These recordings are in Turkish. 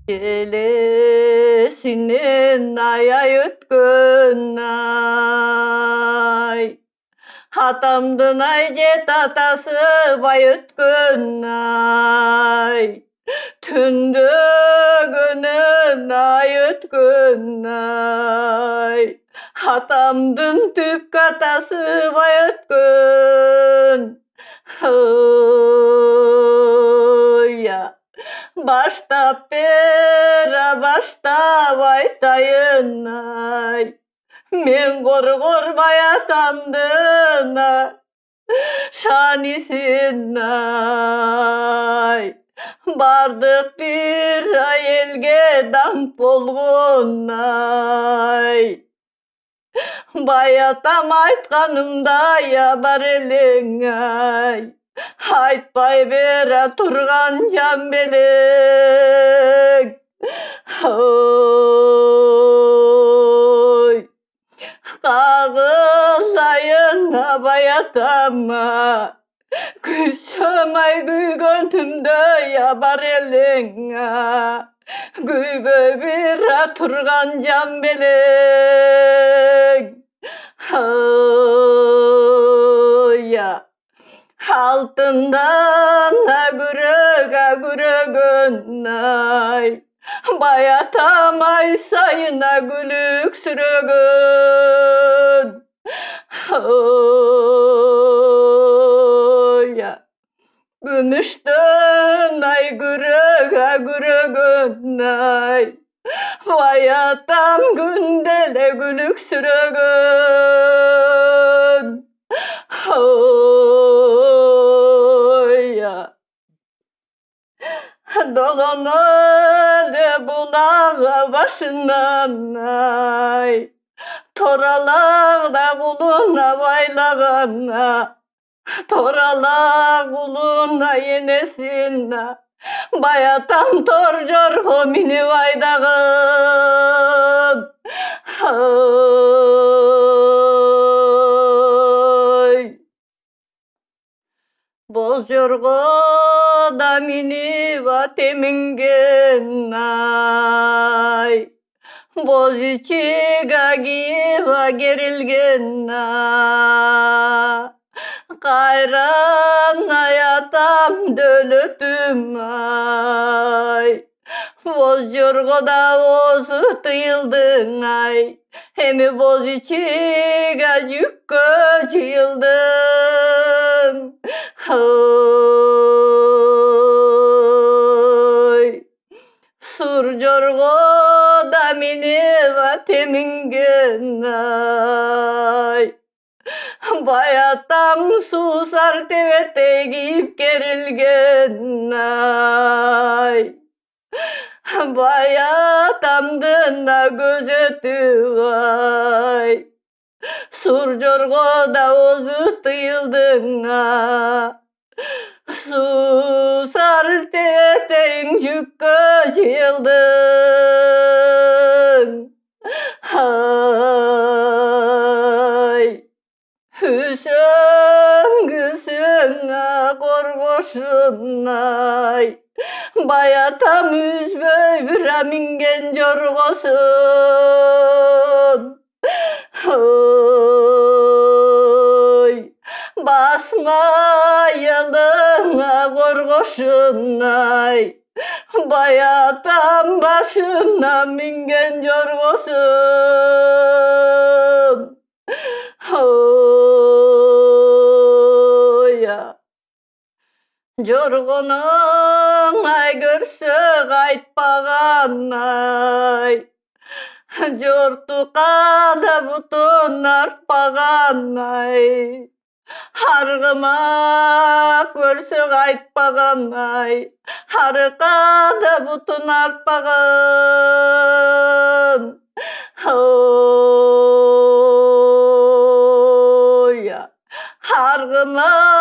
Gelesinin aya ötkün ay. Hatamdın ay jet atası bay ötkün ay. Tündüğünün ay ötkün ay. Hatamdın tüp katası bay ötkün. Ya. Başta pera başta vaytayın ay. Men gorgor bayatamdın ay. Şanisin ay. Bardık bir ay elge damp olgun ay. Bayatam aytkanımda yabar elin ay. Aytpay bera turgan can belek. Oy. Kağılayın bayatama. Küçümay gül gönlümde yabar elin ay. Gülbe bera turgan can belek. Ya. Altından agürögün ay. Bayatamay sayına gülük sürögün. Ya. Gümüştün ay gürögün ay. Bayatam gündele gülük sürögün. Ya. Dolanır bulağı başından ay. Toralağda kuluna baylağına. Toralağ kuluna yenesine. Bayatam torjor homini vaydağın. Ay. Boz yorgo da mini va temingen ay. Boz içi gagi va gerilgen ay. Kayran hayatam dölötüm ay. Boz yorgoda ozu tıyıldın ay. Hemi boz içi gacık yıldım. Oy. Sur jorgoda mini va temingen ay. Bayatam susar tevete giyip gerilgen ay. Bayatamdın da gözötü ay. Sur jorgoda ozu tıyıldın ay. Susar tevete cükka yıldın. Ay. Hüsüngüsüne korgoşun ay. Bayatam üzböy biramin jorgosun. Oy. Basma yalına korgoşun ay. Bayatam başına mingen jorgosun. Ya. Jorgonun ay görsök aytpagan ay. Jortukada butun artpagan ay. Hargıma görsök aytpagan ay. Harkada butun artpagan. Ya. Hargıma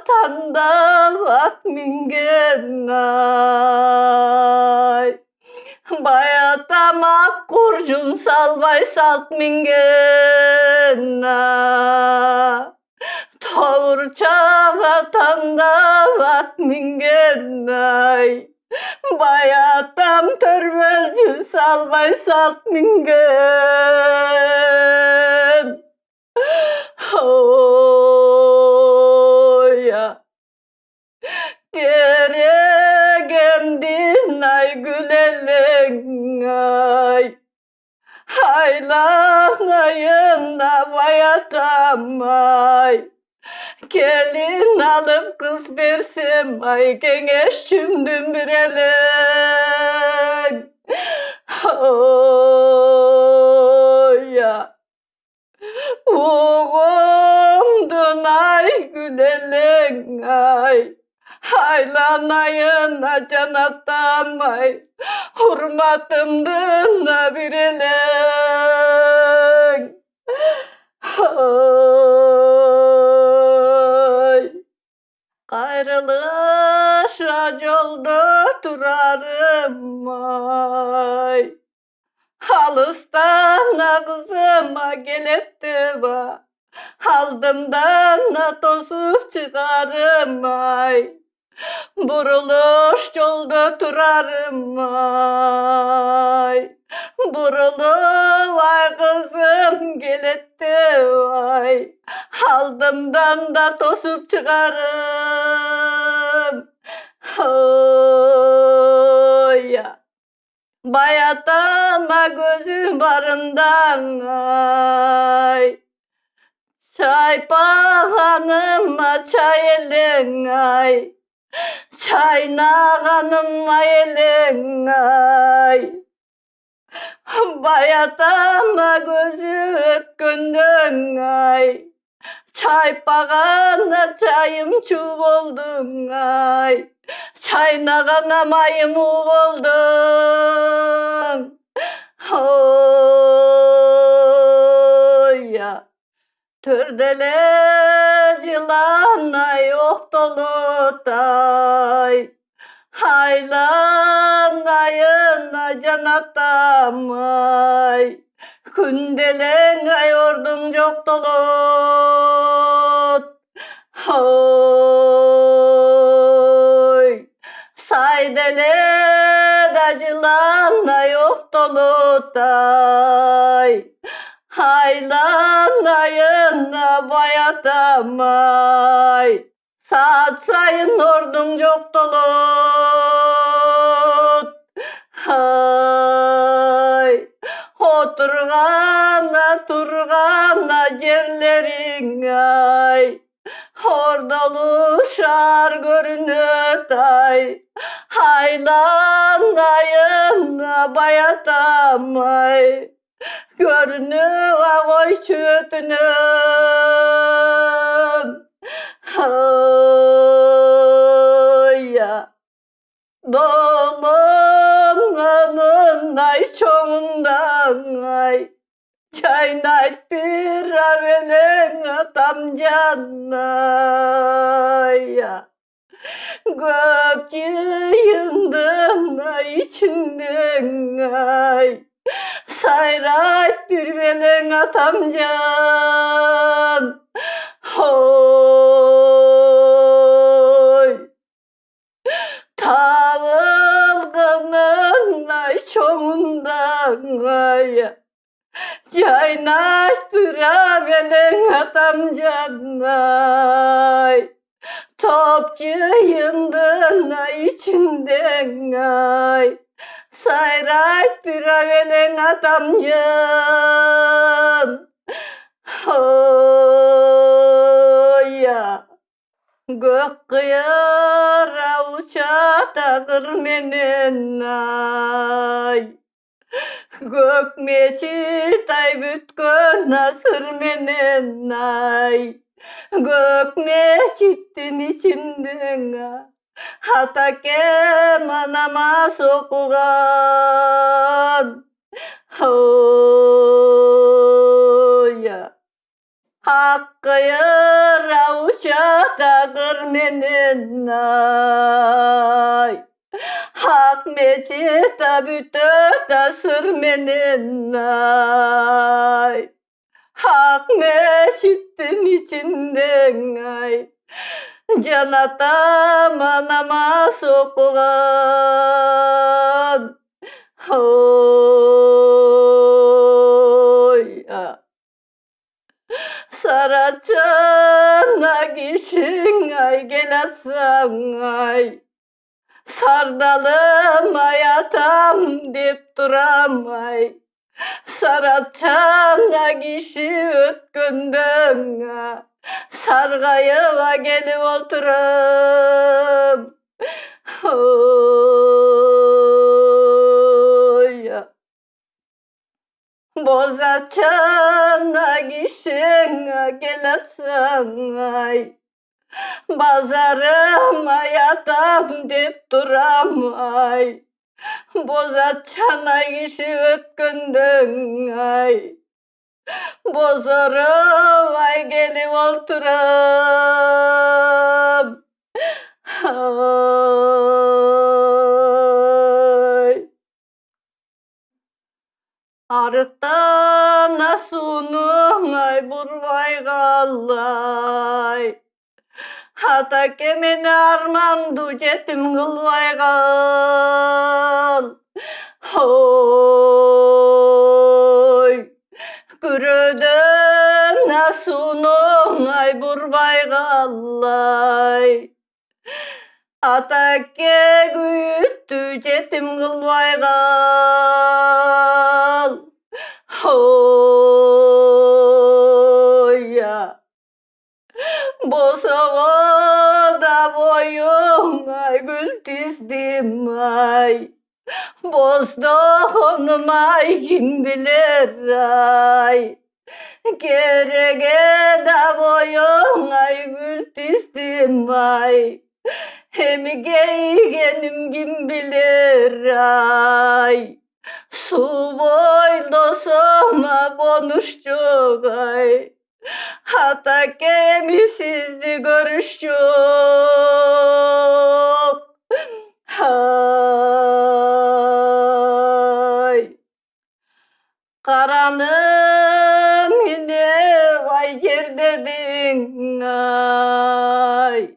tanda vat mingen ay. Bayatama kurcun salbay salt mingen ay. Tavur çağa tanda vat mingen ay. Bayattam törbölcü salbay salt mingen. Oya. Geregemdin ay güleleng ay. Haylanayına bayatam ay. Gelin alıp kız versem ay gengeş çümdüm bir eleng. Oya. Uğumdun ay güleleng ay. Haylanayına canatam ay. Hurmatımdın bir eleng. Ay. Gayrılışa yolda durarım ay. Halıstan kızıma geletti va. Aldımdan tosup çıkarım ay. Buruluş yolda durarım ay. Burulu vay kızım geletti vay. Aldımdan da tosup çıkarım. Oya. Bayatama gözüm barından ay. Çay pahanıma çay elin ay. Çaynağanıma elin ay. Bayatama gözü ökkündün ay. Çay pağana çayım çuv oldun ay. Çaynağana mayım oldun. Oya. Tördele cilana yok dolu tay. Haylanayına canatamay. Kündelen ayordun çok dolut. Oy. Saydele dacılana yok dolutay. Haylanayına bayatamay. Saat sayın ordun çok dolut. Hay. Oturgana turgana cerlerin ay. Ordaluşar görünüt ay. Haylanayına bayatamay. Görünüva koy çötünüm. Oya. Dolunganın ay çoğundan ay. Çaynayt bir avelen atam canaya. Gökçüyündün ay içinden ay. Sayrayt bir velen atam can. Oy. Tavılgının ay çoğundan ay. Caynayt bir avelen atam canay. Topçuyundun ay içinden ay. Sayrayt bir avelen atam can. Oya. Gök kıyara uçata kırmenen ay. Gök meçit ay bütkön asır menen ay. Gök meçitin içinden ay. Hatakem namaz okugan. Oya. Hakkı yara uçata kırmenen ay. Hak meçita bütöta sırmenen ay. Hak meçitin içinden ay. Can atam anama sokulan. Oy ya. Saraçana gişin ay gel atsan ay. Sardalım ayatam dep duram ay. Saraçana gişi ötkündün ay. Sargayıva gelip oturum. Oy ya. Bozaçana gişin gel atsan ay. Bazarıma yatam dep duram ay. Bozaçana gişi ötkündün ay. Bozorum ay gelip oturam. Ay. Arıktan asunun ay burvay gallay. Hata kemen armandu jetim gılvay gal. Oy. Kürödön asunun ay burvay gallay. Atake güttü jetim gılvay gal. Oy ya. Bosoğu da boyun ay gül dizdim ay. Bozduğum ay kim bilir ay. Gerege da boyun ay gül dizdim ay. Hem geygenim kim bilir ay. Su boylosuna konuşcuk ay. Hatta gemisizdi görüşcük. Hay. Karanım yine vay yer dedin ay.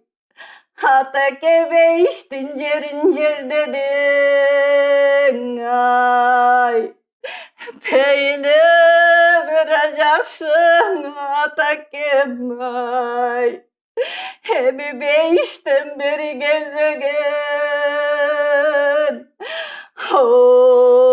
Hatta kebe içtin cerin cer dedin ay. Peynir veracaksın atakem ay. Hemi beşten beri gelmegen. Oh.